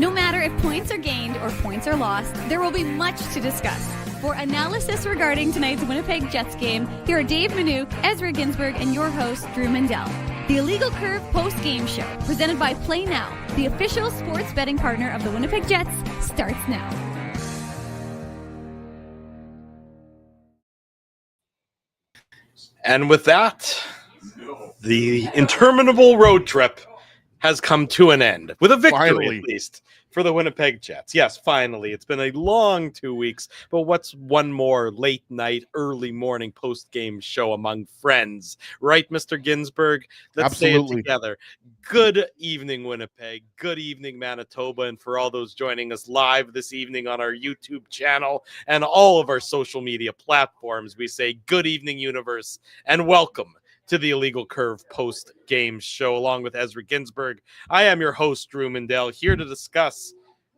No matter if points are gained or points are lost, there will be much to discuss. For analysis regarding tonight's Winnipeg Jets game, here are Dave Manouk, Ezra Ginsburg, and your host, Drew Mandel. The Illegal Curve post-game show, presented by Play Now, the official sports betting partner of the Winnipeg Jets, starts now. And with that, the interminable road trip has come to an end with a victory, Finally. at least, for the Winnipeg Jets. Yes, finally. It's been a long 2 weeks, but what's one more late night, early morning post-game show among friends? Right, Mr. Ginsburg? Let's say it together. Good evening, Winnipeg. Good evening, Manitoba. And for all those joining us live this evening on our YouTube channel and all of our social media platforms, we say good evening, universe, and welcome to the Illegal Curve post-game show, along with Ezra Ginsburg. I am your host, Drew Mandel, here to discuss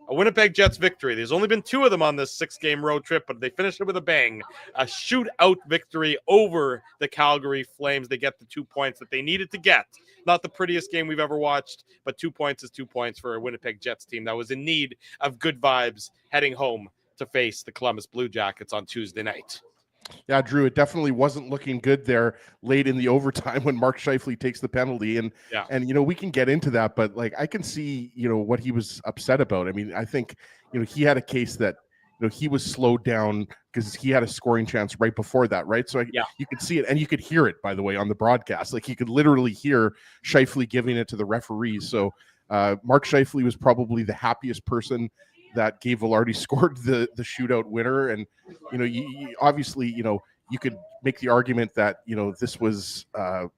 a Winnipeg Jets victory. There's only been 2 of them on this 6-game road trip, but they finished it with a bang. A shootout victory over the Calgary Flames. They get the 2 points that they needed to get. Not the prettiest game we've ever watched, but 2 points is 2 points for a Winnipeg Jets team that was in need of good vibes heading home to face the Columbus Blue Jackets on Tuesday night. Yeah, Drew, it definitely wasn't looking good there late in the overtime when Mark Scheifele takes the penalty. And we can get into that, but I can see, what he was upset about. I mean, I think, he had a case that, he was slowed down because he had a scoring chance right before that, right? So you could see it, and you could hear it, by the way, on the broadcast. You could literally hear Scheifele giving it to the referees. So Mark Scheifele was probably the happiest person that Gabe Vilardi scored the shootout winner. And, you obviously, you could make the argument that, this was, an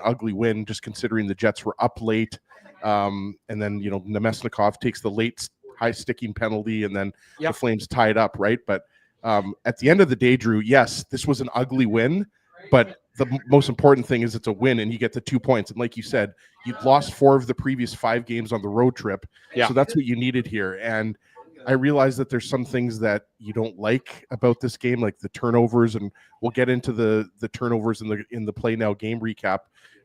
ugly win, just considering the Jets were up late. And then, Nemesnikov takes the late high sticking penalty, and then the Flames tied up, right? But at the end of the day, Drew, yes, this was an ugly win, but the most important thing is it's a win and you get the 2 points. And like you said, you'd lost 4 of the previous 5 games on the road trip. So that's what you needed here. And I realize that there's some things that you don't like about this game, like the turnovers, and we'll get into the turnovers in the Play Now game recap.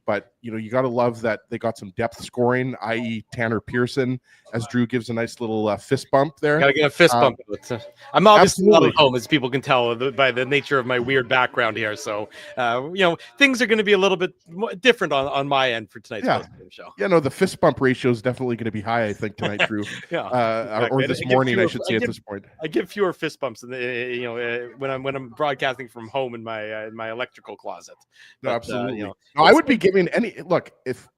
But, you got to love that they got some depth scoring, i.e. Tanner Pearson, as Drew gives a nice little fist bump there. Got to get a fist bump. I'm obviously not at home, as people can tell by the nature of my weird background here. So, things are going to be a little bit different on my end for tonight's show. Yeah, no, the fist bump ratio is definitely going to be high, I think, tonight, Drew. Or this morning, I should say, at this point. I give fewer fist bumps, when I'm broadcasting from home in my electrical closet. No, absolutely. I would be giving look, if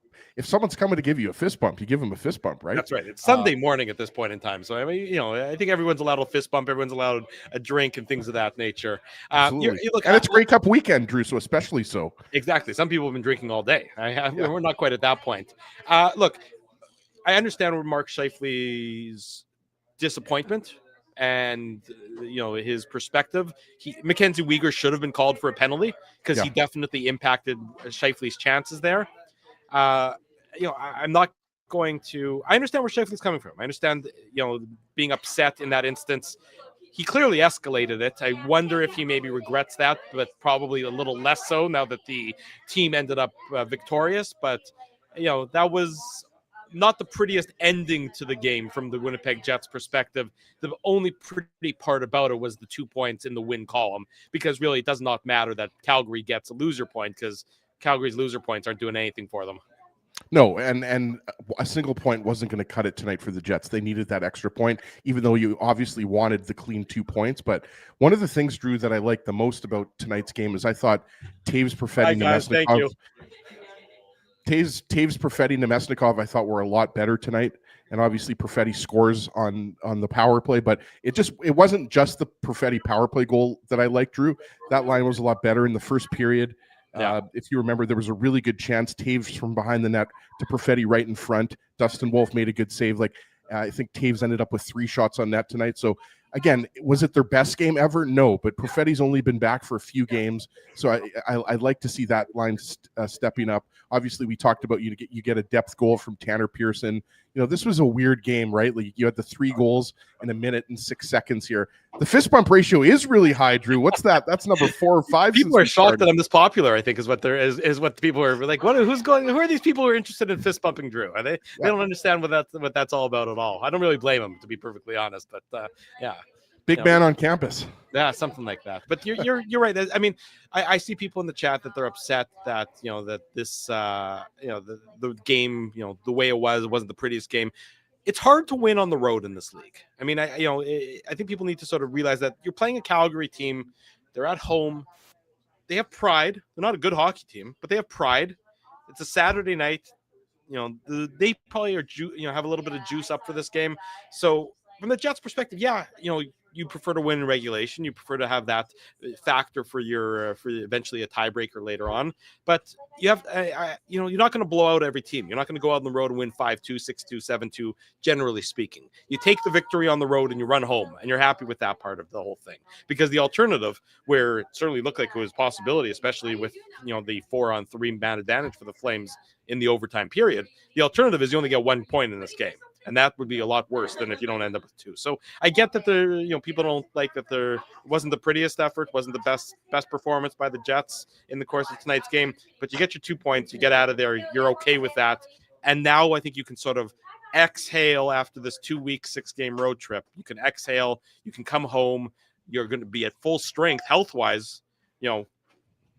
someone's coming to give you a fist bump, you give them a fist bump, right? That's right. It's Sunday morning at this point in time. So, I mean, I think everyone's allowed a fist bump. Everyone's allowed a drink and things of that nature. Absolutely. And it's Grey Cup weekend, Drew, so especially so. Exactly. Some people have been drinking all day. We're not quite at that point. Look, I understand where Mark Scheifele's disappointment and his perspective. Mackenzie Weegar should have been called for a penalty because he definitely impacted Scheifele's chances there. I'm not going to. I understand where Scheifele's coming from. I understand being upset in that instance. He clearly escalated it. I wonder if he maybe regrets that, but probably a little less so now that the team ended up victorious. But that was not the prettiest ending to the game from the Winnipeg Jets perspective. The only pretty part about it was the 2 points in the win column, because really it does not matter that Calgary gets a loser point, because Calgary's loser points aren't doing anything for them. No, and a single point wasn't going to cut it tonight for the Jets. They needed that extra point, even though you obviously wanted the clean 2 points. But one of the things, Drew, that I liked the most about tonight's game is I thought Taves, Perfetti, Nemesnikov. Taves, Perfetti, Nemesnikov, I thought were a lot better tonight. And obviously Perfetti scores on the power play, but it wasn't just the Perfetti power play goal that I liked, Drew. That line was a lot better in the first period. If you remember, there was a really good chance, Taves from behind the net to Perfetti right in front. Dustin Wolf made a good save. I think Taves ended up with 3 shots on net tonight. So again, was it their best game ever? No, but Perfetti's only been back for a few games. So I'd like to see that line stepping up. Obviously, we talked about you get a depth goal from Tanner Pearson. this was a weird game, right? Like you had the 3 goals in 1 minute and 6 seconds here. The fist bump ratio is really high, Drew. What's that? That's number 4 or 5. People are shocked that I'm this popular, I think, is what what people are like. Who are these people who are interested in fist bumping Drew? Are they don't understand what that's all about at all. I don't really blame them, to be perfectly honest, but yeah. Big man on campus. Yeah, something like that. But you're right. I mean, I see people in the chat that they're upset that that this the game the way it wasn't the prettiest game. It's hard to win on the road in this league. I mean, I think people need to sort of realize that you're playing a Calgary team. They're at home. They have pride. They're not a good hockey team, but they have pride. It's a Saturday night. They probably are have a little bit of juice up for this game. So from the Jets' perspective, yeah, you prefer to win in regulation. You prefer to have that factor for your for eventually a tiebreaker later on. But you have, you're not going to blow out every team. You're not going to go out on the road and win 5-2, 6-2, 7-2. Generally speaking, you take the victory on the road and you run home, and you're happy with that part of the whole thing. Because the alternative, where it certainly looked like it was a possibility, especially with the 4-on-3 man advantage for the Flames in the overtime period, the alternative is you only get 1 point in this game. And that would be a lot worse than if you don't end up with 2. So I get that people don't like that there wasn't the prettiest effort, wasn't the best performance by the Jets in the course of tonight's game, but you get your 2 points, you get out of there, you're okay with that. And now I think you can sort of exhale after this 2-week, 6-game road trip. You can exhale, you can come home, you're going to be at full strength health-wise,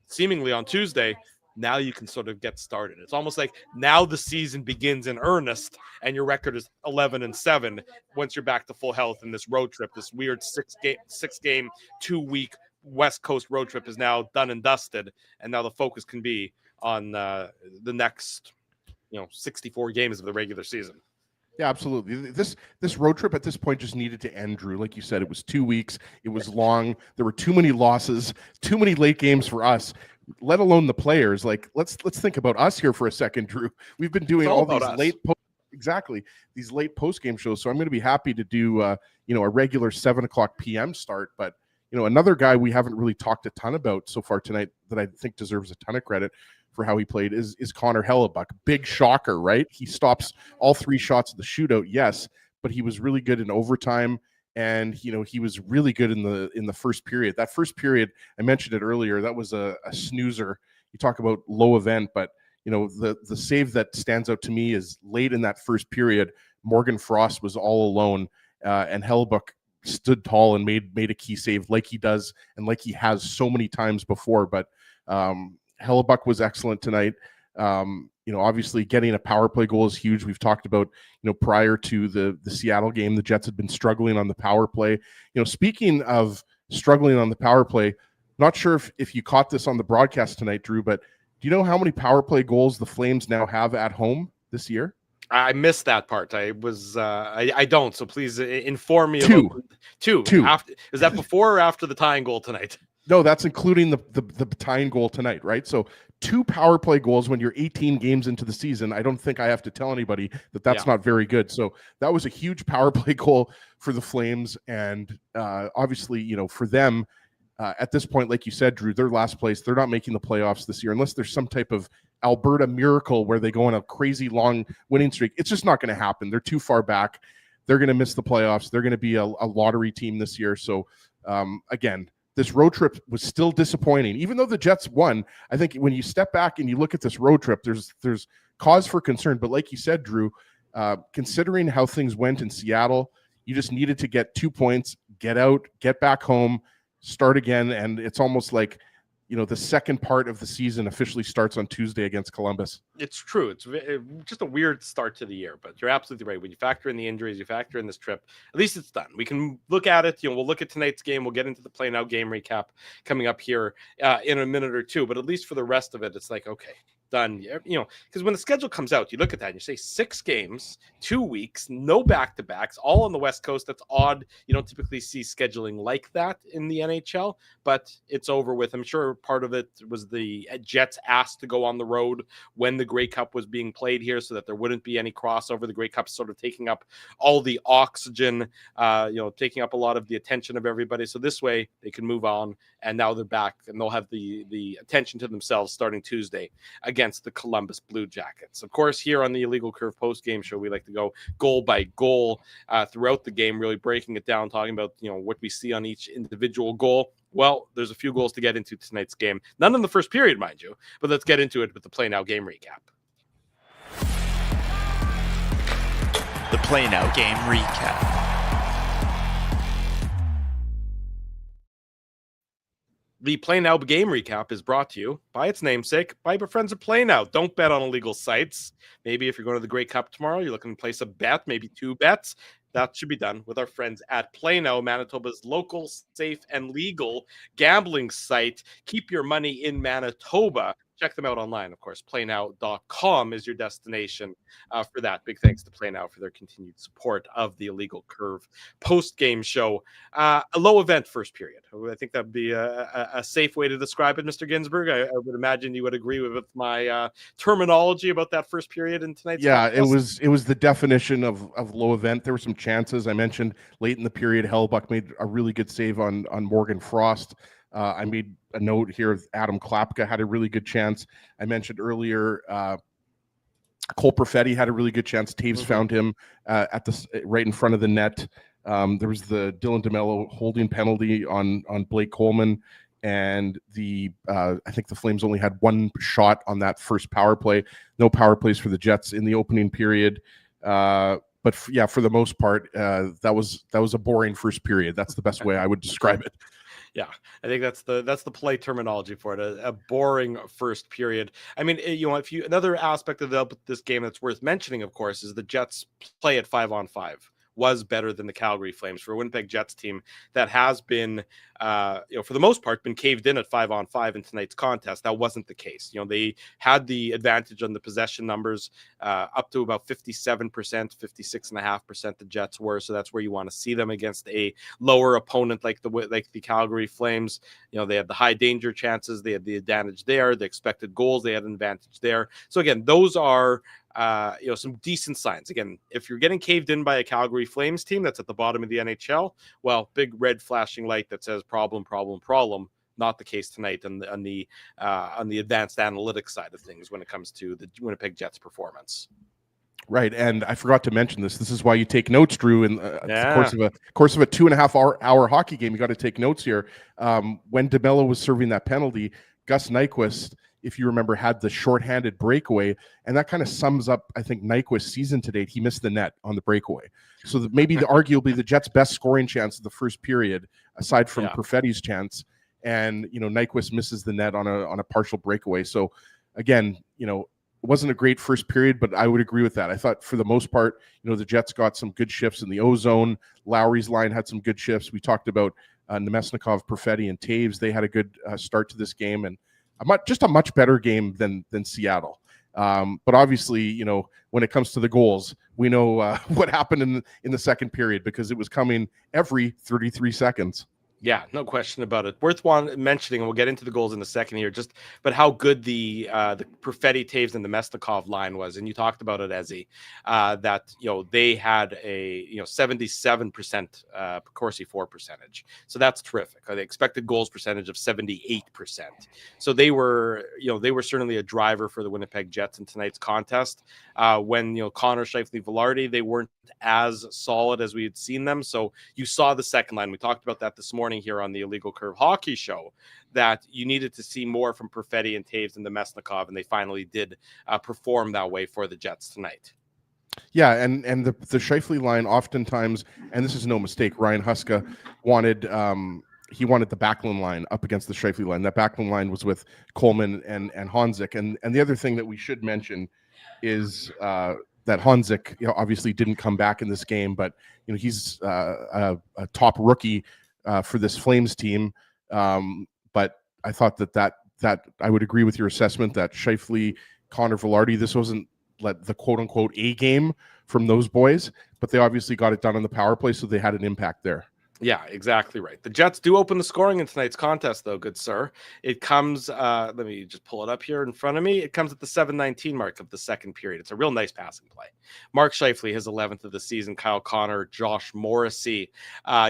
seemingly on Tuesday. Now you can sort of get started. It's almost like now the season begins in earnest, and your record is 11-7 once you're back to full health. In this road trip, this weird 6-game, 2-week West Coast road trip is now done and dusted, and now the focus can be on the next 64 games of the regular season. Yeah, absolutely. This road trip at this point just needed to end, Drew. Like you said, it was 2 weeks. It was long. There were too many losses, too many late games for us, let alone the players. Like, let's think about us here for a second, Drew. We've been doing all these these late post-game shows. So I'm going to be happy to do a regular 7:00 p.m. start. But another guy we haven't really talked a ton about so far tonight that I think deserves a ton of credit for how he played is Connor Hellebuck. Big shocker, right? He stops all 3 shots of the shootout, yes, but he was really good in overtime, and he was really good in the first period. That first period, I mentioned it earlier, that was a snoozer. You talk about low event, but the save that stands out to me is late in that first period, Morgan Frost was all alone, and Hellebuck stood tall and made a key save like he does and like he has so many times before. But Hellebuck was excellent tonight. Obviously getting a power play goal is huge. We've talked about, prior to the Seattle game, the Jets had been struggling on the power play. Speaking of struggling on the power play, not sure if you caught this on the broadcast tonight, Drew, but do you know how many power play goals the Flames now have at home this year? I missed that part. I don't. So please inform me. Two. Is that before or after the tying goal tonight? No, that's including the tying goal tonight, right? So 2 power play goals when you're 18 games into the season. I don't think I have to tell anybody that's not very good. So that was a huge power play goal for the Flames. And obviously, for them at this point, like you said, Drew, they're last place. They're not making the playoffs this year unless there's some type of Alberta miracle where they go on a crazy long winning streak. It's just not going to happen. They're too far back. They're going to miss the playoffs. They're going to be a lottery team this year. So again, this road trip was still disappointing. Even though the Jets won, I think when you step back and you look at this road trip, there's cause for concern. But like you said, Drew, considering how things went in Seattle, you just needed to get 2 points, get out, get back home, start again. And it's almost like, the second part of the season officially starts on Tuesday against Columbus. It's true. It's just a weird start to the year, but you're absolutely right. When you factor in the injuries, you factor in this trip, at least it's done. We can look at it. We'll look at tonight's game. We'll get into the play now game recap coming up here in a minute or two, but at least for the rest of it, it's like, okay, done. Because when the schedule comes out, you look at that and you say 6 games, 2 weeks, no back-to-backs, all on the West Coast. That's odd. You don't typically see scheduling like that in the NHL, but it's over with. I'm sure part of it was the Jets asked to go on the road when the Grey Cup was being played here so that there wouldn't be any crossover. The Grey Cup sort of taking up all the oxygen, taking up a lot of the attention of everybody. So this way they can move on, and now they're back and they'll have the attention to themselves starting Tuesday against against the Columbus Blue Jackets. Of course, here on the Illegal Curve post-game show, we like to go goal by goal throughout the game, really breaking it down, talking about what we see on each individual goal. Well, there's a few goals to get into tonight's game. None in the first period, mind you, but let's get into it with the Play Now game recap. The Play Now game recap. The Play Now game recap is brought to you by its namesake, by your friends at Play Now. Don't bet on illegal sites. Maybe if you're going to the Grey Cup tomorrow, you're looking to place a bet, maybe 2 bets. That should be done with our friends at Play Now, Manitoba's local, safe, and legal gambling site. Keep your money in Manitoba. Check them out online, of course. PlayNow.com is your destination for that. Big thanks to Play Now for their continued support of the Illegal Curve post-game show. A low event first period. I think that would be a safe way to describe it, Mr. Ginsburg. I would imagine you would agree with my terminology about that first period in tonight's podcast. It was the definition of low event. There were some chances. I mentioned late in the period, Hellbuck made a really good save on Morgan Frost. I made a note here. Adam Klapka had a really good chance. I mentioned earlier, Cole Perfetti had a really good chance. Taves found him right in front of the net. There was the Dylan DeMello holding penalty on Blake Coleman, and I think the Flames only had 1 shot on that first power play. No power plays for the Jets in the opening period. But for the most part, that was a boring first period. That's the best way I would describe it. Yeah, I think that's the play terminology for it. A boring first period. I mean, another aspect of this game that's worth mentioning, of course, is the Jets play at 5-on-5 was better than the Calgary Flames. For a Winnipeg Jets team that has been, for the most part, been caved in at 5-on-5 in tonight's contest. That wasn't the case. They had the advantage on the possession numbers, up to about 57%, 56.5% the Jets were. So that's where you want to see them against a lower opponent like the Calgary Flames. They had the high danger chances. They had the advantage there. The expected goals, they had an advantage there. So again, those are some decent signs. Again, if you're getting caved in by a Calgary Flames team that's at the bottom of the NHL, well, big red flashing light that says problem. Not the case tonight on the advanced analytics side of things when it comes to the Winnipeg Jets performance. Right, and I forgot to mention this. This is why you take notes, Drew. In the course of a 2.5 hour hockey game, you got to take notes here. When DeMello was serving that penalty, Gus Nyquist, if you remember, had the shorthanded breakaway, and that kind of sums up, I think, Nyquist's season to date. He missed the net on the breakaway, so arguably the Jets' best scoring chance of the first period, aside from Perfetti's chance, and Nyquist misses the net on a partial breakaway. So again, it wasn't a great first period, but I would agree with that. I thought for the most part, the Jets got some good shifts in the O-zone. Lowry's line had some good shifts. We talked about Nemesnikov, Perfetti, and Taves. They had a good start to this game, and just a much better game than Seattle. But obviously, when it comes to the goals, we know what happened in the second period, because it was coming every 33 seconds. Yeah, no question about it. Worth mentioning, and we'll get into the goals in a second here, but how good the Perfetti, Taves, and the Nemesnikov line was. And you talked about it, Ezzy, that they had a 77% Corsi for percentage. So that's terrific. The expected goals percentage of 78%. So they were certainly a driver for the Winnipeg Jets in tonight's contest. When Connor, Scheifele, Velarde, they weren't as solid as we had seen them. So you saw the second line. We talked about that this morning here on the Illegal Curve Hockey Show, that you needed to see more from Perfetti and Taves and the Nemesnikov, and they finally did perform that way for the Jets tonight. Yeah, and the Scheifele line oftentimes, and this is no mistake, Ryan Huska wanted the Backlund line up against the Scheifele line. That Backlund line was with Coleman and Honzik. And the other thing that we should mention is that Honzik, obviously didn't come back in this game, but he's a top rookie for this Flames team. But I thought that I would agree with your assessment that Scheifele, Connor, Velarde, this wasn't the quote unquote A game from those boys, but they obviously got it done on the power play, so they had an impact there. Yeah, exactly right. The Jets do open the scoring in tonight's contest, though, good sir. It comes, let me just pull it up here in front of me. It comes at the 7:19 mark of the second period. It's a real nice passing play. Mark Scheifele, his 11th of the season. Kyle Connor, Josh Morrissey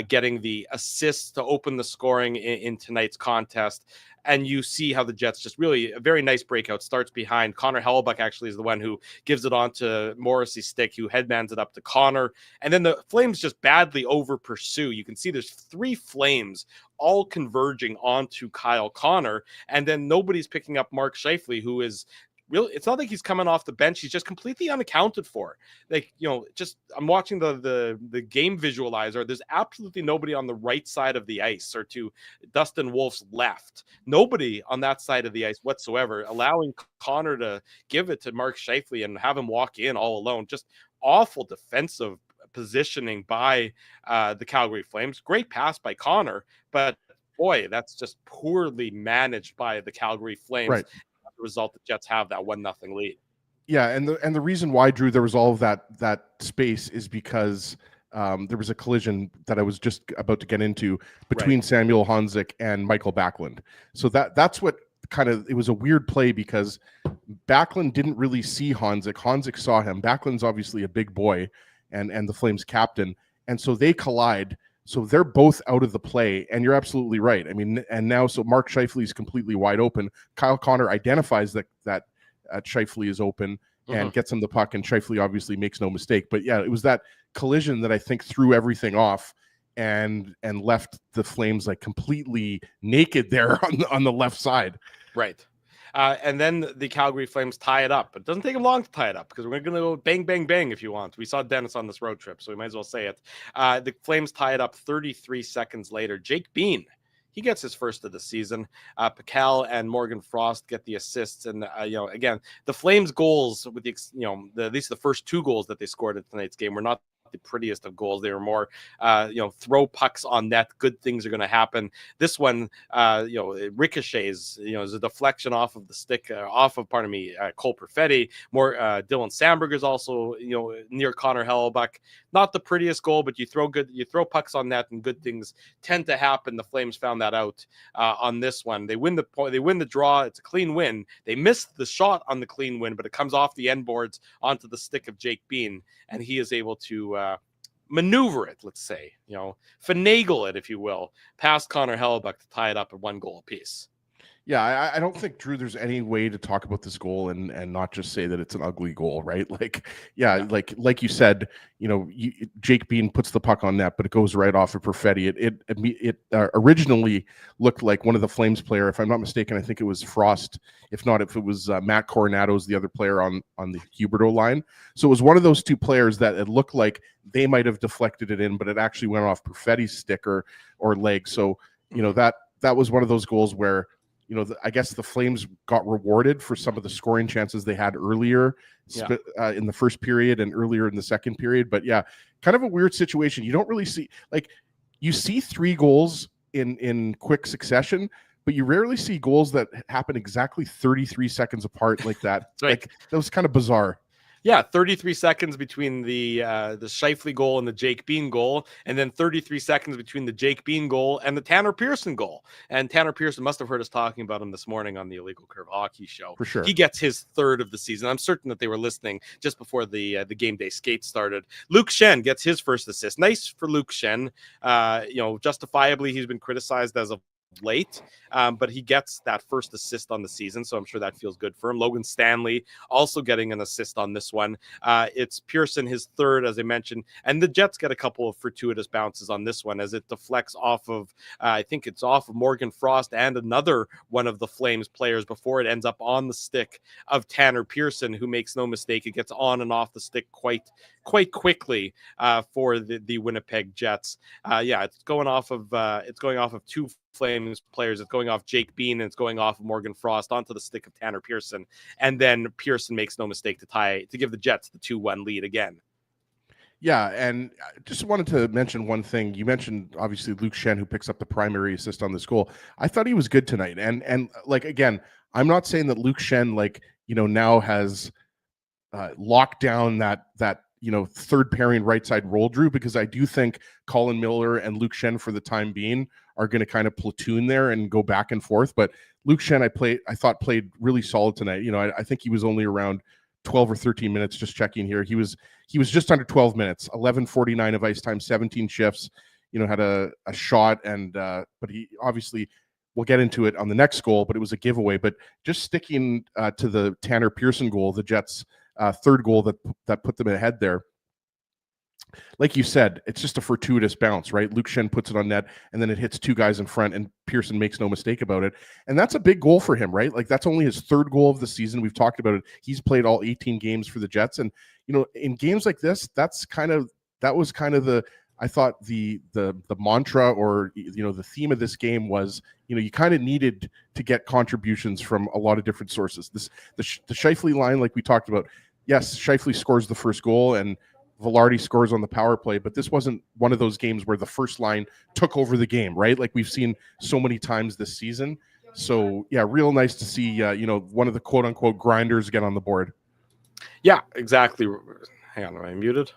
getting the assists to open the scoring in tonight's contest. and you see how the Jets just really a very nice breakout starts behind. Connor Hellebuck actually is the one who gives it on to Morrissey's stick, who headmans it up to Connor. And then the Flames just badly over pursue. You can see there's 3 Flames all converging onto Kyle Connor. And then nobody's picking up Mark Scheifele, who is really, it's not like he's coming off the bench. He's just completely unaccounted for. Like, just I'm watching the game visualizer. There's absolutely nobody on the right side of the ice or to Dustin Wolf's left. Nobody on that side of the ice whatsoever, allowing Connor to give it to Mark Scheifele and have him walk in all alone. Just awful defensive positioning by the Calgary Flames. Great pass by Connor, but boy, that's just poorly managed by the Calgary Flames. Right. As a result, the Jets have that 1-0 lead. Yeah, and the reason why, Drew, there was all of that space is because there was a collision that I was just about to get into between Samuel Honzek and Michael Backlund. So that's what it was a weird play because Backlund didn't really see Honzek. Honzek saw him. Backlund's obviously a big boy and the Flames captain. And so they collide. So they're both out of the play. And you're absolutely right. I mean, and now, so Mark Scheifele is completely wide open. Kyle Connor identifies that Scheifele is open and gets him the puck. And Scheifele obviously makes no mistake. But yeah, it was that collision that I think threw everything off and left the Flames like completely naked there on the left side. Right. And then the Calgary Flames tie it up. It doesn't take them long to tie it up because we're going to go bang, bang, bang if you want. We saw Dennis on this road trip, so we might as well say it. The Flames tie it up 33 seconds later. Jake Bean, he gets his first of the season. Pacal and Morgan Frost get the assists. And, again, the Flames goals, with at least the first 2 goals that they scored in tonight's game were not the prettiest of goals. They were more, throw pucks on net. Good things are going to happen. This one, it ricochets, is a deflection off of the stick, Cole Perfetti. More Dylan Sandberg is also, near Connor Hellebuck. Not the prettiest goal, but you throw pucks on net and good things tend to happen. The Flames found that out on this one. They win the point. They win the draw. It's a clean win. They missed the shot on the clean win, but it comes off the end boards onto the stick of Jake Bean, and he is able to maneuver it, let's say, finagle it, if you will, past Connor Hellebuck to tie it up at 1 goal apiece. Yeah, I don't think, Drew, there's any way to talk about this goal and not just say that it's an ugly goal, right? Like, like you said, Jake Bean puts the puck on net, but it goes right off of Perfetti. It originally looked like one of the Flames player, if I'm not mistaken. I think it was Frost. If not, if it was Matt Coronado's the other player on the Huberdeau line. So it was one of those 2 players that it looked like they might have deflected it in, but it actually went off Perfetti's stick or leg. So that was one of those goals where, I guess the Flames got rewarded for some of the scoring chances they had earlier in the first period and earlier in the second period. But yeah, kind of a weird situation. You don't really see, you see 3 goals in quick succession, but you rarely see goals that happen exactly 33 seconds apart like that. Right. That was kind of bizarre. Yeah, 33 seconds between the Scheifele goal and the Jake Bean goal, and then 33 seconds between the Jake Bean goal and the Tanner Pearson goal. And Tanner Pearson must have heard us talking about him this morning on the Illegal Curve Hockey Show. For sure. He gets his 3rd of the season. I'm certain that they were listening just before the game day skate started. Luke Shen gets his first assist. Nice for Luke Shen. Justifiably, he's been criticized as of late, but he gets that first assist on the season, so I'm sure that feels good for him. Logan Stanley also getting an assist on this one. It's Pearson, his 3rd, as I mentioned, and the Jets get a couple of fortuitous bounces on this one as it deflects off of, I think it's off of Morgan Frost and another one of the Flames players before it ends up on the stick of Tanner Pearson, who makes no mistake. It gets on and off the stick quite quickly for the Winnipeg Jets. It's going off of 2 Flames players. It's going off Jake Bean and it's going off of Morgan Frost onto the stick of Tanner Pearson, and then Pearson makes no mistake to give the Jets the 2-1 lead again. Yeah, and I just wanted to mention one thing. You mentioned obviously Luke Shen, who picks up the primary assist on this goal. I thought he was good tonight, and again, I'm not saying that Luke Shen now has locked down that 3rd pairing right side role, Drew, because I do think Colin Miller and Luke Shen for the time being are going to kind of platoon there and go back and forth. But Luke Shen, I thought played really solid tonight. I think he was only around 12 or 13 minutes, just checking here. He was just under 12 minutes, 11:49 of ice time, 17 shifts, had a shot, and but he obviously we'll get into it on the next goal, but it was a giveaway. But just sticking to the Tanner Pearson goal, the Jets' third goal that put them ahead there. Like you said, it's just a fortuitous bounce, right? Luke Shen puts it on net, and then it hits two guys in front, and Pearson makes no mistake about it. And that's a big goal for him, right? Like, that's only his third goal of the season. We've talked about it. He's played all 18 games for the Jets. And, in games like this, that was kind of I thought the mantra, or, the theme of this game was, you kind of needed to get contributions from a lot of different sources. The Scheifele line, like we talked about, yes, Scheifele scores the first goal, and Velarde scores on the power play, but this wasn't one of those games where the first line took over the game, right? Like we've seen so many times this season. So yeah, real nice to see, one of the quote unquote grinders get on the board. Yeah, exactly. Hang on, am I muted?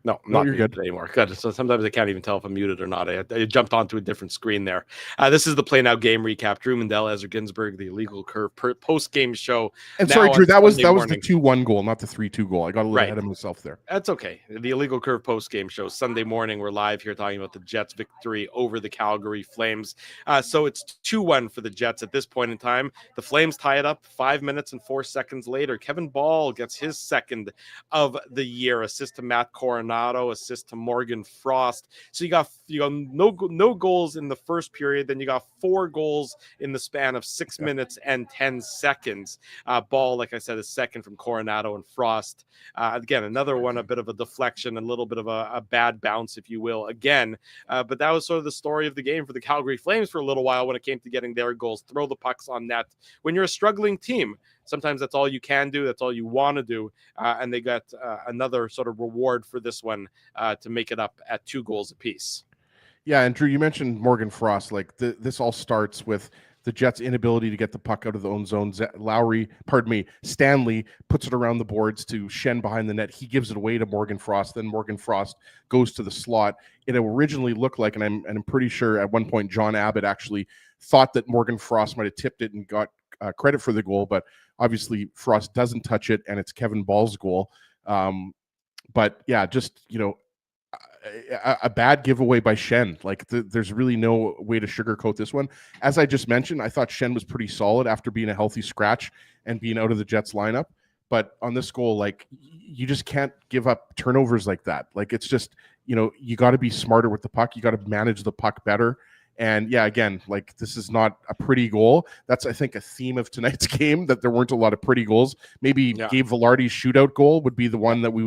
No, not you're good anymore. Good. So sometimes I can't even tell if I'm muted or not. I jumped onto a different screen there. This is the Play Now game recap. Drew Mandel, Ezra Ginsburg, the Illegal Curve post game show. And sorry, Drew, that was the 2-1 goal, not the 3-2 goal. I got a little ahead of myself there. That's okay. The Illegal Curve post game show Sunday morning. We're live here talking about the Jets' victory over the Calgary Flames. So it's 2-1 for the Jets at this point in time. The Flames tie it up 5 minutes and 4 seconds later. Kevin Ball gets his second of the year. Assist to Matt Coronado. Assist to Morgan Frost. So you got no goals in the first period. Then you got 4 goals in the span of 6 minutes and 10 seconds. Ball, like I said, is second from Coronado and Frost. Again, another one, a bit of a deflection, a little bit of a bad bounce, if you will, again. But that was sort of the story of the game for the Calgary Flames for a little while when it came to getting their goals. Throw the pucks on net. When you're a struggling team, sometimes that's all you can do. That's all you want to do. And they got another sort of reward for this one to make it up at 2 goals apiece. Yeah, and Drew, you mentioned Morgan Frost. Like this all starts with the Jets' inability to get the puck out of the own zone. Stanley puts it around the boards to Shen behind the net. He gives it away to Morgan Frost. Then Morgan Frost goes to the slot. It originally looked like, and I'm pretty sure at one point John Abbott actually thought that Morgan Frost might have tipped it and got credit for the goal, but obviously Frost doesn't touch it, and it's Kevin Ball's goal. But yeah, just, a bad giveaway by Shen. Like there's really no way to sugarcoat this one. As I just mentioned, I thought Shen was pretty solid after being a healthy scratch and being out of the Jets lineup. But on this goal, like, you just can't give up turnovers like that. Like, it's just, you got to be smarter with the puck. You got to manage the puck better. And yeah, again, like, this is not a pretty goal. That's, I think, a theme of tonight's game, that there weren't a lot of pretty goals. Maybe Gabe Velarde's shootout goal would be the one that we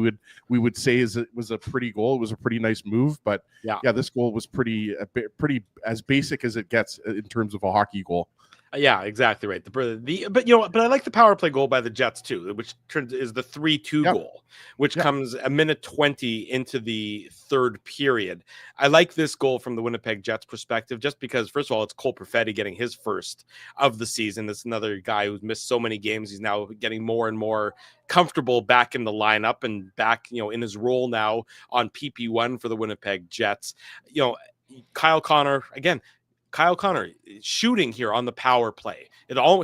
would say was a pretty goal. It was a pretty nice move, but yeah, this goal was pretty as basic as it gets in terms of a hockey goal. Yeah, exactly right. But I like the power play goal by the Jets too, which is the 3-2 goal, which comes a minute 20 into the third period. I like this goal from the Winnipeg Jets perspective, just because, first of all, it's Cole Perfetti getting his first of the season. That's another guy who's missed so many games. He's now getting more and more comfortable back in the lineup and back, in his role now on PP1 for the Winnipeg Jets. Kyle Connor shooting here on the power play.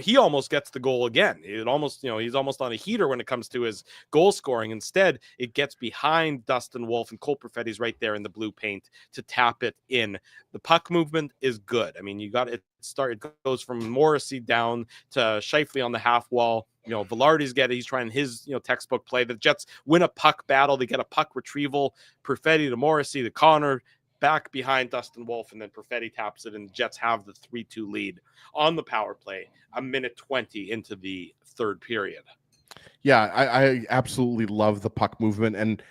He almost gets the goal again. He's almost on a heater when it comes to his goal scoring. Instead, it gets behind Dustin Wolf, and Cole Perfetti's right there in the blue paint to tap it in. The puck movement is good. I mean, it goes from Morrissey down to Scheifele on the half wall. Velarde's he's trying his, textbook play. The Jets win a puck battle. They get a puck retrieval. Perfetti to Morrissey to Connor, back behind Dustin Wolf, and then Perfetti taps it, and the Jets have the 3-2 lead on the power play a minute 20 into the third period. Yeah, I absolutely love the puck movement. And,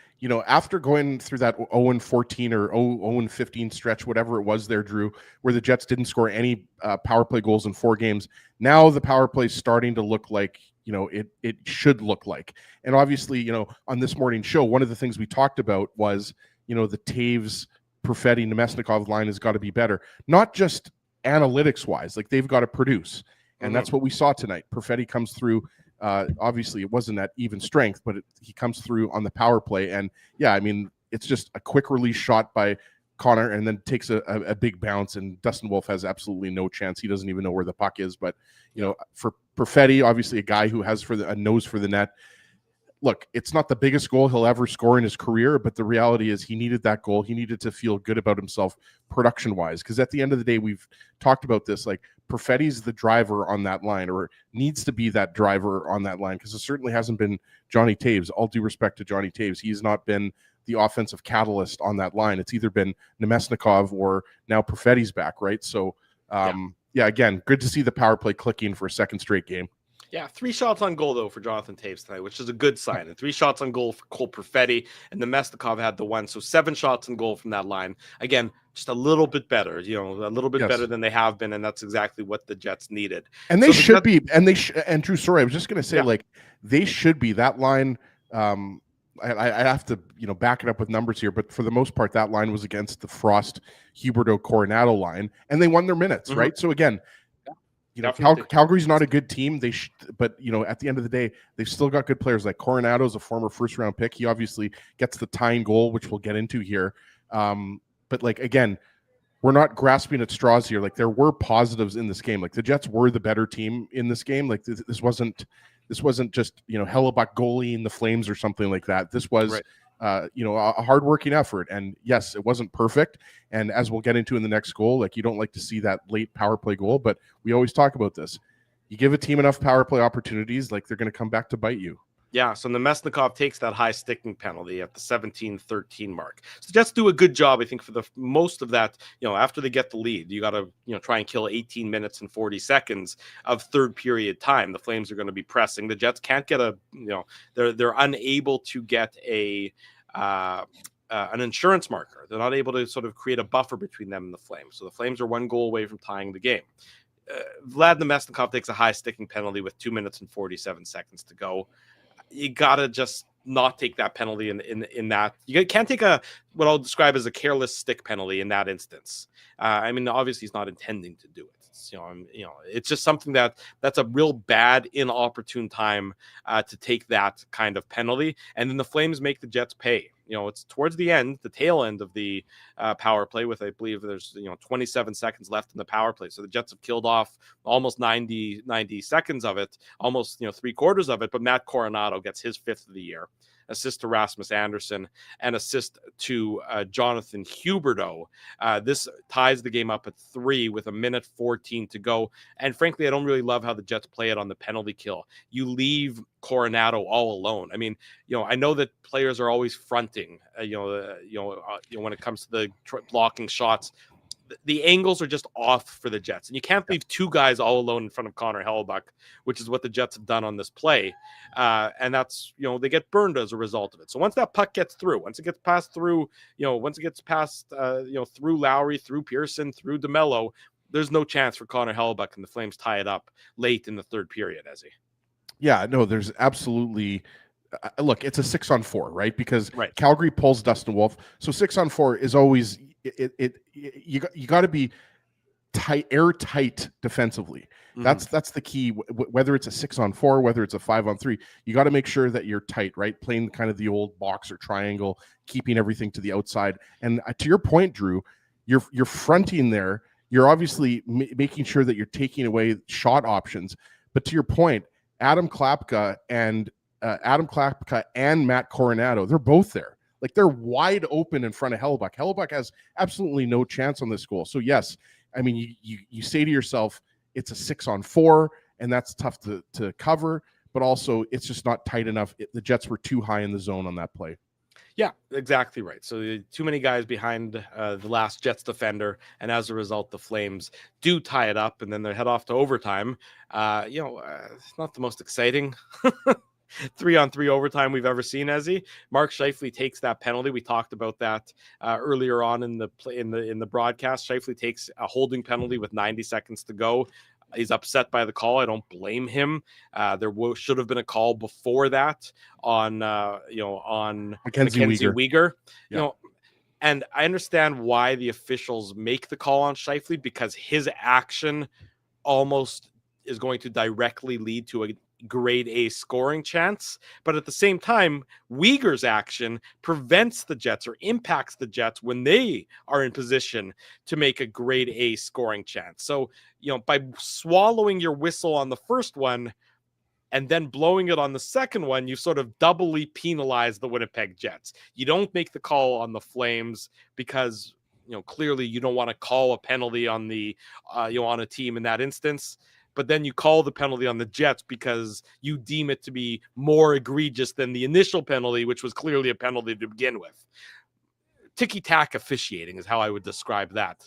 after going through that 0-14 or 0-15 stretch, whatever it was there, Drew, where the Jets didn't score any power play goals in 4 games, now the power play is starting to look like, it should look like. And obviously, on this morning's show, one of the things we talked about was, the Taves, Perfetti, Nemesnikov line has got to be better, not just analytics wise, like they've got to produce. And that's what we saw tonight. Perfetti comes through. Obviously it wasn't at even strength, but he comes through on the power play. And yeah, I mean, it's just a quick release shot by Connor, and then takes a big bounce, and Dustin Wolf has absolutely no chance. He doesn't even know where the puck is. But, for Perfetti, obviously a guy who has a nose for the net. Look, it's not the biggest goal he'll ever score in his career, but the reality is he needed that goal. He needed to feel good about himself production-wise, because at the end of the day, we've talked about this, like, Perfetti's the driver on that line, or needs to be that driver on that line, because it certainly hasn't been Johnny Taves. All due respect to Johnny Taves, he's not been the offensive catalyst on that line. It's either been Nemesnikov or now Perfetti's back, right? So, again, good to see the power play clicking for a second straight game. Yeah, 3 shots on goal, though, for Jonathan Taves tonight, which is a good sign. And 3 shots on goal for Cole Perfetti, and Nemesnikov had the 1. So 7 shots on goal from that line. Again, just a little bit better, a little bit better than they have been, and that's exactly what the Jets needed. And they should be. And and Drew, sorry, I was just going to say, they should be. That line, I have to, back it up with numbers here, but for the most part, that line was against the Frost, Huberdeau, Coronado line, and they won their minutes, right? So again, Calgary's not a good team. But at the end of the day, they've still got good players. Like Coronado's a former first-round pick. He obviously gets the tying goal, which we'll get into here. But again, we're not grasping at straws here. Like, there were positives in this game. Like, the Jets were the better team in this game. Like, this wasn't just Hellebuck goalie the Flames or something like that. This was a hardworking effort. And yes, it wasn't perfect. And as we'll get into in the next goal, you don't like to see that late power play goal, but we always talk about this. You give a team enough power play opportunities, they're going to come back to bite you. Yeah, so Nemesnikov takes that high sticking penalty at the 17-13 mark. So the Jets do a good job, I think, for the most of that. After they get the lead, you got to try and kill 18 minutes and 40 seconds of third period time. The Flames are going to be pressing. The Jets can't get they're unable to get an insurance marker. They're not able to sort of create a buffer between them and the Flames. So the Flames are 1 goal away from tying the game. Vlad Nemesnikov takes a high sticking penalty with 2 minutes and 47 seconds to go. You gotta just not take that penalty in that. You can't take what I'll describe as a careless stick penalty in that instance. Obviously he's not intending to do it. It's, it's just something that's a real bad, inopportune time to take that kind of penalty, and then the Flames make the Jets pay. It's towards the end, the tail end of the power play, with, I believe there's 27 seconds left in the power play. So the Jets have killed off almost 90 seconds of it, almost 3/4 of it. But Matt Coronado gets his 5th of the year, assist to Rasmus Anderson, and assist to Jonathan Huberdeau. This ties the game up at 3 with 1:14 to go. And frankly, I don't really love how the Jets play it on the penalty kill. You leave Coronado all alone. I know that players are always fronting, when it comes to the blocking shots. The angles are just off for the Jets, and you can't leave 2 guys all alone in front of Connor Hellebuck, which is what the Jets have done on this play. And that's, they get burned as a result of it. So once that puck gets through, once it gets passed through, through Lowry, through Pearson, through DeMello, there's no chance for Connor Hellebuck, and the Flames tie it up late in the third period, Ezzy. Yeah, no, there's absolutely. Look, it's a 6-on-4, right? Because Calgary pulls Dustin Wolf. So 6-on-4 is always you got to be airtight defensively. That's the key. Whether it's a 6-on-4, whether it's a 5-on-3, you got to make sure that you're tight, right? Playing kind of the old box or triangle, keeping everything to the outside. And to your point, Drew, you're fronting there. You're obviously making sure that you're taking away shot options. But to your point, Adam Klapka and Matt Coronado, they're both there. They're wide open in front of Hellebuck. Hellebuck has absolutely no chance on this goal. So yes, you say to yourself, it's a 6-on-4, and that's tough to cover, but also it's just not tight enough. The Jets were too high in the zone on that play. Yeah, exactly right. So too many guys behind the last Jets defender, and as a result, the Flames do tie it up, and then they head off to overtime. It's not the most exciting 3-on-3 overtime we've ever seen, Ezzy. Mark Scheifele takes that penalty. We talked about that earlier on in the broadcast. Scheifele takes a holding penalty with 90 seconds to go. He's upset by the call. I don't blame him. There should have been a call before that on Mackenzie Weegar. Yeah. And I understand why the officials make the call on Scheifele, because his action almost is going to directly lead to a grade A scoring chance, but at the same time, Weegar's action prevents the Jets or impacts the Jets when they are in position to make a grade A scoring chance. So, by swallowing your whistle on the first one and then blowing it on the second one, you sort of doubly penalize the Winnipeg Jets. You don't make the call on the Flames because clearly you don't want to call a penalty on the, on a team in that instance. But then you call the penalty on the Jets because you deem it to be more egregious than the initial penalty, which was clearly a penalty to begin with. Ticky-tack officiating is how I would describe that.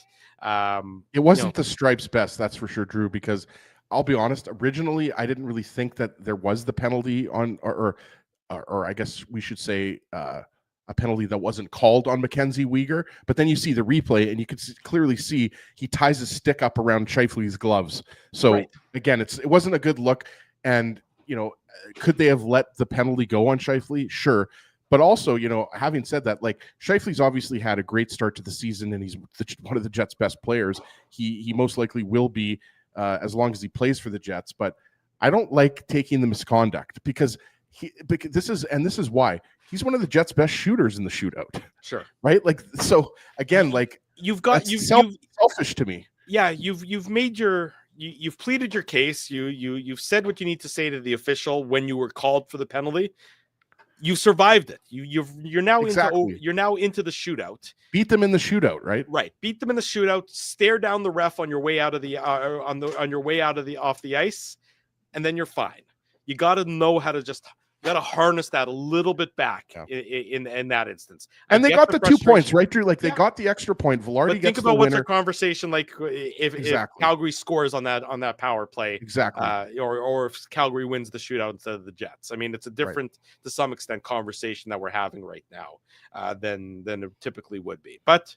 It wasn't the stripes best, that's for sure, Drew, because I'll be honest, originally I didn't really think that there was the penalty on, or I guess we should say a penalty that wasn't called on Mackenzie Weegar. But then you see the replay and you can clearly see he ties his stick up around Scheifele's gloves. So again, it wasn't a good look. And, could they have let the penalty go on Scheifele? Sure. But also, having said that, like, Scheifele's obviously had a great start to the season and he's one of the Jets' best players. He most likely will be as long as he plays for the Jets. But I don't like taking the misconduct because this is why he's one of the Jets' best shooters in the shootout. Sure. Right. Like, so again, like you've selfish to me. Yeah. You've made you've pleaded your case. You've said what you need to say to the official when you were called for the penalty. You survived it. You're now into the shootout. Beat them in the shootout, right? Right. Beat them in the shootout. Stare down the ref on your way out of the off the ice, and then you're fine. You got to know how to harness that a little bit back in that instance. And they got the 2 points, right, Drew? Like they got the extra point. Velarde gets the winner. Think about what's our conversation like if Calgary scores on that power play, exactly, or if Calgary wins the shootout instead of the Jets. I mean, it's a different, to some extent, conversation that we're having right now than it typically would be. But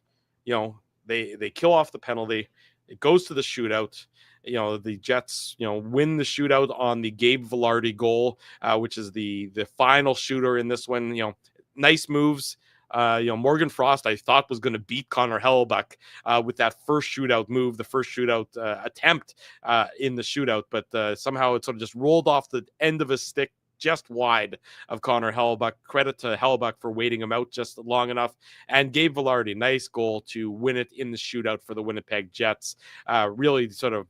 they kill off the penalty. It goes to the shootout. The Jets, win the shootout on the Gabe Velarde goal, which is the final shooter in this one. Nice moves. Morgan Frost, I thought, was going to beat Connor Hellebuyck with that first shootout move, the first shootout attempt in the shootout, but somehow it sort of just rolled off the end of his stick just wide of Connor Hellebuyck. Credit to Hellebuyck for waiting him out just long enough. And Gabe Velarde, nice goal to win it in the shootout for the Winnipeg Jets. Really sort of,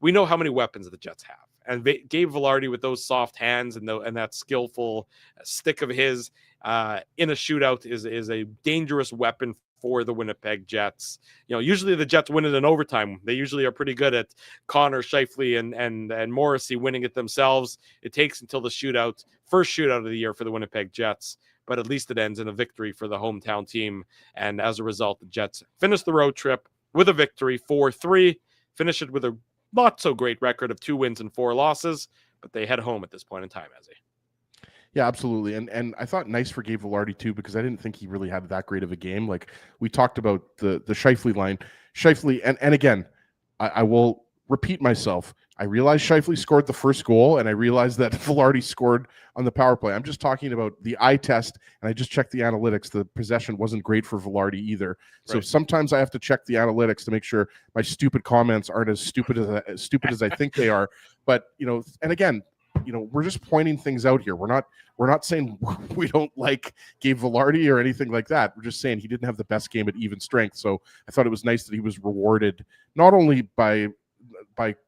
we know how many weapons the Jets have. And Gabe Velarde with those soft hands and that skillful stick of his in a shootout is a dangerous weapon for the Winnipeg Jets. Usually the Jets win it in overtime. They usually are pretty good at Connor, Scheifele, and Morrissey winning it themselves. It takes until the shootout, first shootout of the year for the Winnipeg Jets, but at least it ends in a victory for the hometown team. And as a result, the Jets finish the road trip with a victory, 4-3, finish it with a not so great record of 2 wins and 4 losses, but they head home at this point in time, Ezzy. Yeah, absolutely. And I thought nice for Gabe Velarde too, because I didn't think he really had that great of a game. Like we talked about the Scheifele line. Scheifele, and again, I will repeat myself. I realized Scheifele scored the first goal, and I realized that Velarde scored on the power play. I'm just talking about the eye test, and I just checked the analytics. The possession wasn't great for Velarde either. So sometimes I have to check the analytics to make sure my stupid comments aren't as stupid as I think they are. But and again, we're just pointing things out here. We're not saying we don't like Gabe Velarde or anything like that. We're just saying he didn't have the best game at even strength. So I thought it was nice that he was rewarded not only by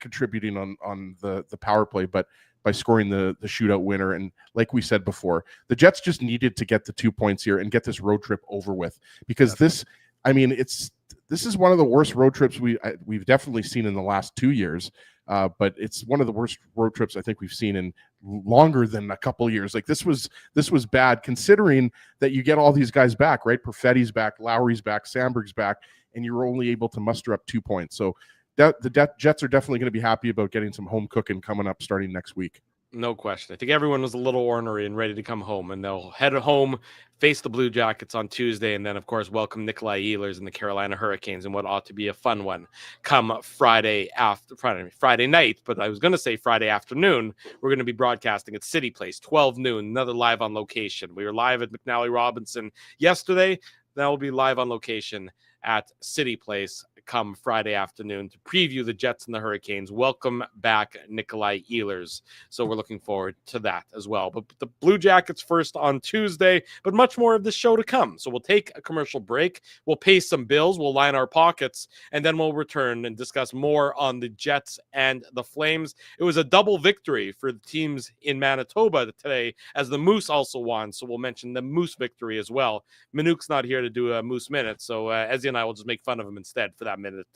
contributing on the power play, but by scoring the shootout winner. And like we said before, the Jets just needed to get the 2 points here and get this road trip over with, because this is one of the worst road trips we've definitely seen in the last 2 years. But it's one of the worst road trips I think we've seen in longer than a couple of years. Like this was bad, considering that you get all these guys back, right? Perfetti's back, Lowry's back, Sandberg's back, and you're only able to muster up 2 points. So the Jets are definitely going to be happy about getting some home cooking coming up starting next week. No question. I think everyone was a little ornery and ready to come home, and they'll head home, face the Blue Jackets on Tuesday, and then, of course, welcome Nikolai Ehlers and the Carolina Hurricanes in what ought to be a fun one come Friday night. But I was going to say Friday afternoon. We're going to be broadcasting at City Place, 12 noon, another live on location. We were live at McNally Robinson yesterday. That will be live on location at City Place come Friday afternoon to preview the Jets and the Hurricanes. Welcome back, Nikolai Ehlers. So we're looking forward to that as well. But the Blue Jackets first on Tuesday, but much more of this show to come. So we'll take a commercial break. We'll pay some bills. We'll line our pockets, and then we'll return and discuss more on the Jets and the Flames. It was a double victory for the teams in Manitoba today, as the Moose also won. So we'll mention the Moose victory as well. Manouk's not here to do a Moose Minute, so Ezzy and I will just make fun of him instead for that minute,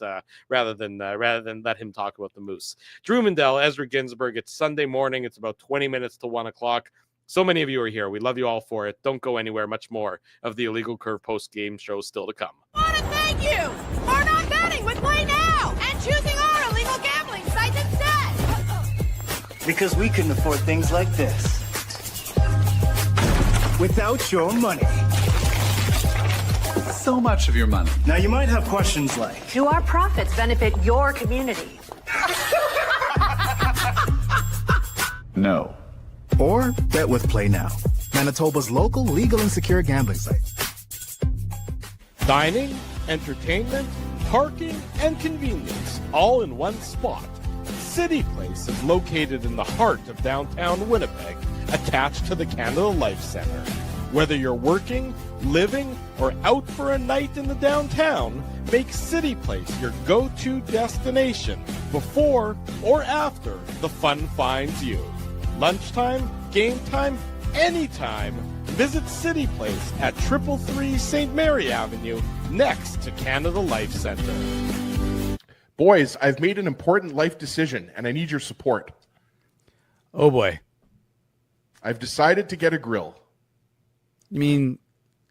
rather than let him talk about the Moose. Drew Mandel, Ezra Ginsburg. It's Sunday morning. It's about 20 minutes to 1 o'clock. So many of you are here. We love you all for it. Don't go anywhere. Much more of the Illegal Curve post-game show still to come. I want to thank you for not betting with Play Now and choosing our illegal gambling site instead. Because we couldn't afford things like this without your money. So much of your money. Now you might have questions like, do our profits benefit your community? No. or bet with Play Now, Manitoba's local legal and secure gambling site. Dining, entertainment, parking, and convenience, all in one spot. City Place is located in the heart of downtown Winnipeg, attached to the Canada Life Centre. Whether you're working, living, or out for a night in the downtown, make City Place your go-to destination before or after the fun finds you. Lunchtime, game time, anytime. Visit City Place at 333 St. Mary Avenue, next to Canada Life Centre. Boys, I've made an important life decision, and I need your support. Oh, boy. I've decided to get a grill. You mean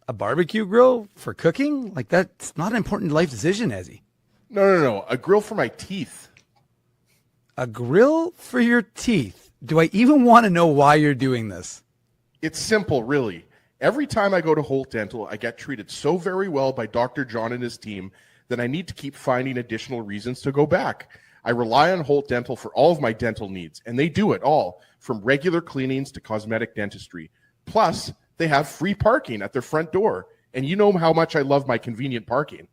a barbecue grill for cooking? Like, that's not an important life decision, Ezzy. No. A grill for my teeth. A grill for your teeth? Do I even want to know why you're doing this? It's simple, really. Every time I go to Holt Dental, I get treated so very well by Dr. John and his team that I need to keep finding additional reasons to go back. I rely on Holt Dental for all of my dental needs, and they do it all, from regular cleanings to cosmetic dentistry. Plus, they have free parking at their front door, and you know how much I love my convenient parking.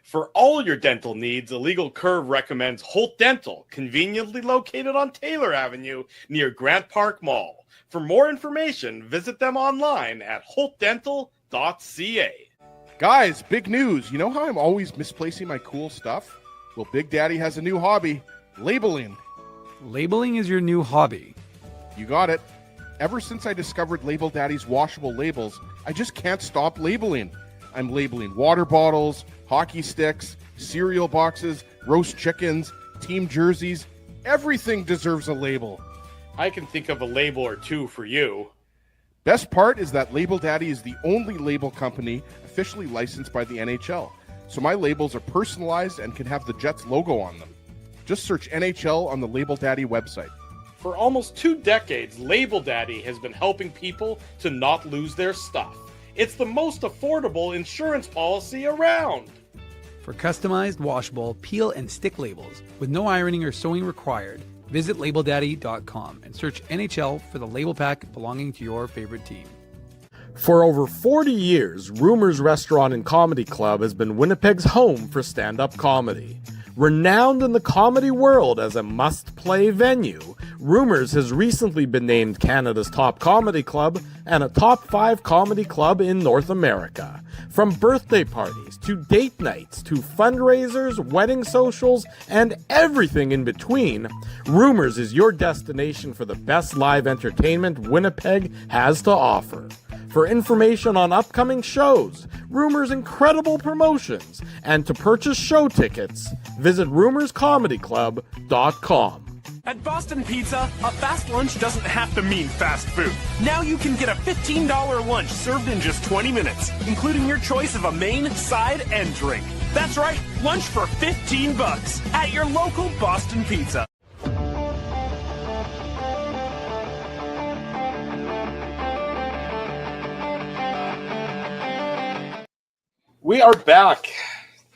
For all your dental needs, Illegal Curve recommends Holt Dental, conveniently located on Taylor Avenue near Grant Park Mall. For more information, visit them online at holtdental.ca. Guys, big news. You know how I'm always misplacing my cool stuff? Well, Big Daddy has a new hobby, labeling. Labeling is your new hobby. You got it. Ever since I discovered Label Daddy's washable labels, I just can't stop labeling. I'm labeling water bottles, hockey sticks, cereal boxes, roast chickens, team jerseys. Everything deserves a label. I can think of a label or two for you. Best part is that Label Daddy is the only label company officially licensed by the NHL. So my labels are personalized and can have the Jets logo on them. Just search NHL on the Label Daddy website. For almost 2 decades, Label Daddy has been helping people to not lose their stuff. It's the most affordable insurance policy around. For customized, washable, peel and stick labels with no ironing or sewing required, visit labeldaddy.com and search NHL for the label pack belonging to your favorite team. For over 40 years, Rumors Restaurant and Comedy Club has been Winnipeg's home for stand-up comedy. Renowned in the comedy world as a must-play venue, Rumors has recently been named Canada's top comedy club and a top 5 comedy club in North America. From birthday parties to date nights to fundraisers, wedding socials, and everything in between, Rumors is your destination for the best live entertainment Winnipeg has to offer. For information on upcoming shows, Rumors' incredible promotions, and to purchase show tickets, visit rumorscomedyclub.com. At Boston Pizza, a fast lunch doesn't have to mean fast food. Now you can get a $15 lunch served in just 20 minutes, including your choice of a main, side, and drink. That's right, lunch for $15 at your local Boston Pizza. We are back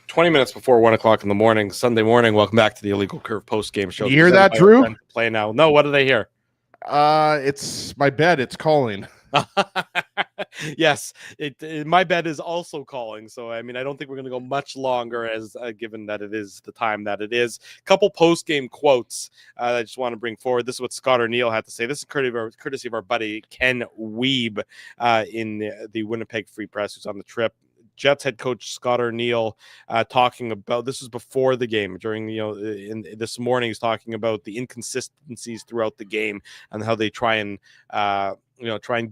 20 minutes before 1 o'clock in the morning, Sunday morning. Welcome back to the Illegal Curve post-game show. You hear that, Drew? Play now. No, what do they hear? It's my bed. It's calling. Yes, my bet is also calling. So, I mean, I don't think we're going to go much longer as given that it is the time that it is. Couple post-game quotes I just want to bring forward. This is what Scott O'Neill had to say. This is courtesy of our buddy Ken Weeb in the Winnipeg Free Press, who's on the trip. Jets head coach Scott O'Neill talking about, this was before the game, during this morning, he's talking about the inconsistencies throughout the game and how they try and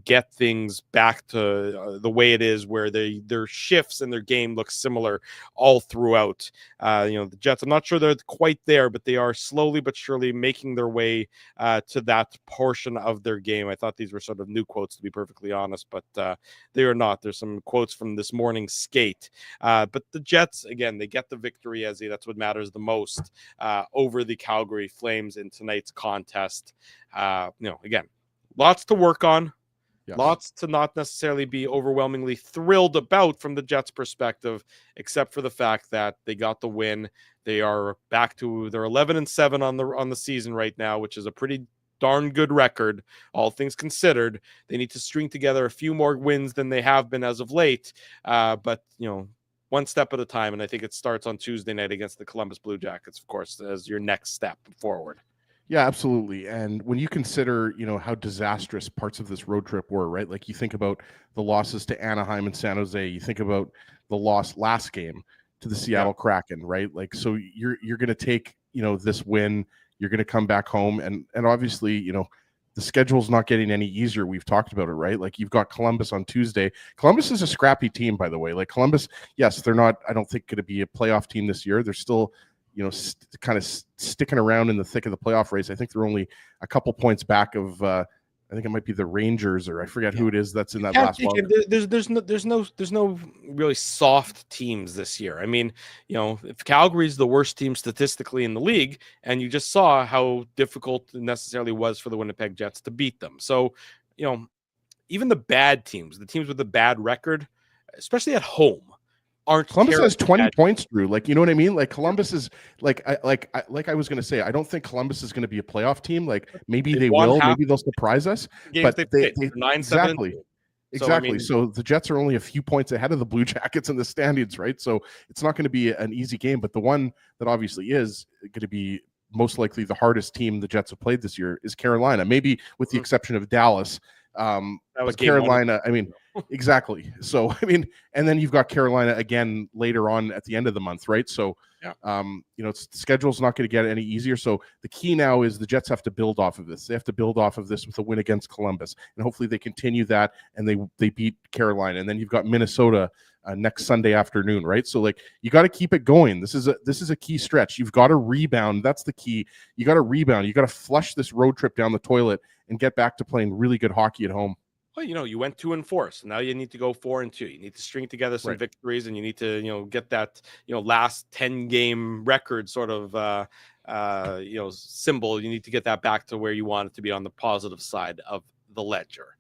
get things back to the way it is, where their shifts and their game look similar all throughout. The Jets, I'm not sure they're quite there, but they are slowly but surely making their way to that portion of their game. I thought these were sort of new quotes, to be perfectly honest, but they are not. There's some quotes from this morning's skate. But the Jets, again, they get the victory, as that's what matters the most over the Calgary Flames in tonight's contest. Again, lots to work on, yes. Lots to not necessarily be overwhelmingly thrilled about from the Jets' perspective, except for the fact that they got the win. They are back to, they're 11-7 on the season right now, which is a pretty darn good record, all things considered. They need to string together a few more wins than they have been as of late, but one step at a time, and I think it starts on Tuesday night against the Columbus Blue Jackets, of course, as your next step forward. Yeah, absolutely. And when you consider, how disastrous parts of this road trip were, right? Like you think about the losses to Anaheim and San Jose, you think about the loss last game to the Seattle Kraken, right? Like, so you're going to take, this win, you're going to come back home, and obviously, the schedule's not getting any easier. We've talked about it, right? Like you've got Columbus on Tuesday. Columbus is a scrappy team, by the way. Like Columbus, yes, they're not, I don't think, going to be a playoff team this year. They're still kind of sticking around in the thick of the playoff race. I think they're only a couple points back of, I think it might be the Rangers, or I forget who it is that's in that last one. There's no really soft teams this year. I mean, if Calgary's the worst team statistically in the league, and you just saw how difficult it necessarily was for the Winnipeg Jets to beat them. So, even the bad teams, the teams with the bad record, especially at home, Columbus has 20 points, Drew. Like, you know what I mean? Like Columbus is like I was going to say, I don't think Columbus is going to be a playoff team. Like maybe they will, maybe they'll surprise us, but they 9-7. Exactly. So the Jets are only a few points ahead of the Blue Jackets in the standings, right? So it's not going to be an easy game, but the one that obviously is going to be most likely the hardest team the Jets have played this year is Carolina, maybe with the exception of Dallas. But Carolina, I mean, exactly. So, I mean, and then you've got Carolina again later on at the end of the month, right? So, the schedule's not going to get any easier. So the key now is the Jets have to build off of this. They have to build off of this with a win against Columbus, and hopefully they continue that and they beat Carolina. And then you've got Minnesota next Sunday afternoon, right? So like you got to keep it going. This is a key stretch. You've got to rebound. That's the key. You got to rebound. You got to flush this road trip down the toilet and get back to playing really good hockey at home. Well, you went 2-4, so now you need to go 4-2. You need to string together some victories, and you need to, get that, last 10-game record sort of, symbol. You need to get that back to where you want it to be on the positive side of the ledger.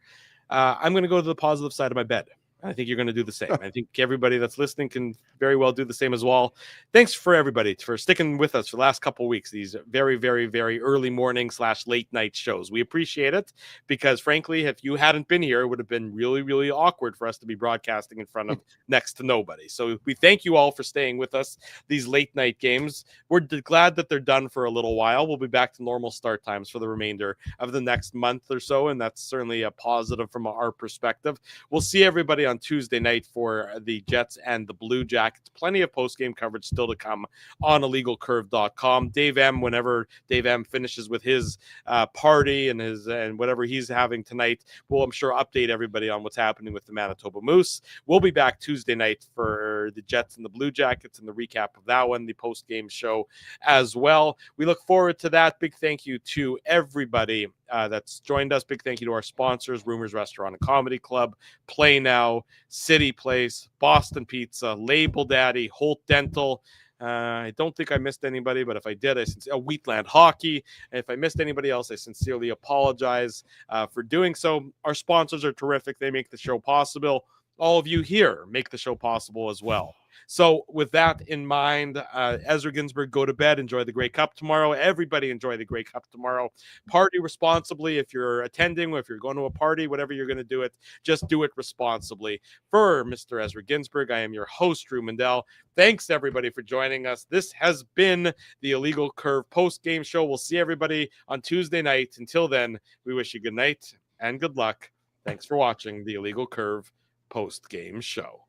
I'm going to go to the positive side of my bed. I think you're going to do the same. I think everybody that's listening can very well do the same as well. Thanks for everybody for sticking with us for the last couple of weeks, these very, very, very early morning / late night shows. We appreciate it because, frankly, if you hadn't been here, it would have been really, really awkward for us to be broadcasting in front of next to nobody. So we thank you all for staying with us these late night games. We're glad that they're done for a little while. We'll be back to normal start times for the remainder of the next month or so, and that's certainly a positive from our perspective. We'll see everybody on Tuesday night for the Jets and the Blue Jackets. Plenty of post-game coverage still to come on illegalcurve.com. Dave M, whenever Dave M finishes with his party and whatever he's having tonight, we'll, I'm sure, update everybody on what's happening with the Manitoba Moose. We'll be back Tuesday night for the Jets and the Blue Jackets and the recap of that one, the post-game show as well. We look forward to that. Big thank you to everybody that's joined us. Big thank you to our sponsors, Rumors Restaurant and Comedy Club, Play Now, City Place, Boston Pizza, Label Daddy, Holt Dental. I don't think I missed anybody, but if I did, Wheatland Hockey. And if I missed anybody else, I sincerely apologize for doing so. Our sponsors are terrific. They make the show possible. all of you here make the show possible as well. So with that in mind, Ezra Ginsburg, go to bed. Enjoy the Grey Cup tomorrow. Everybody enjoy the Grey Cup tomorrow. Party responsibly. If you're attending, if you're going to a party, whatever you're going to do it, just do it responsibly. For Mr. Ezra Ginsburg, I am your host, Drew Mandel. Thanks, everybody, for joining us. This has been the Illegal Curve post-game show. We'll see everybody on Tuesday night. Until then, we wish you good night and good luck. Thanks for watching the Illegal Curve post-game show.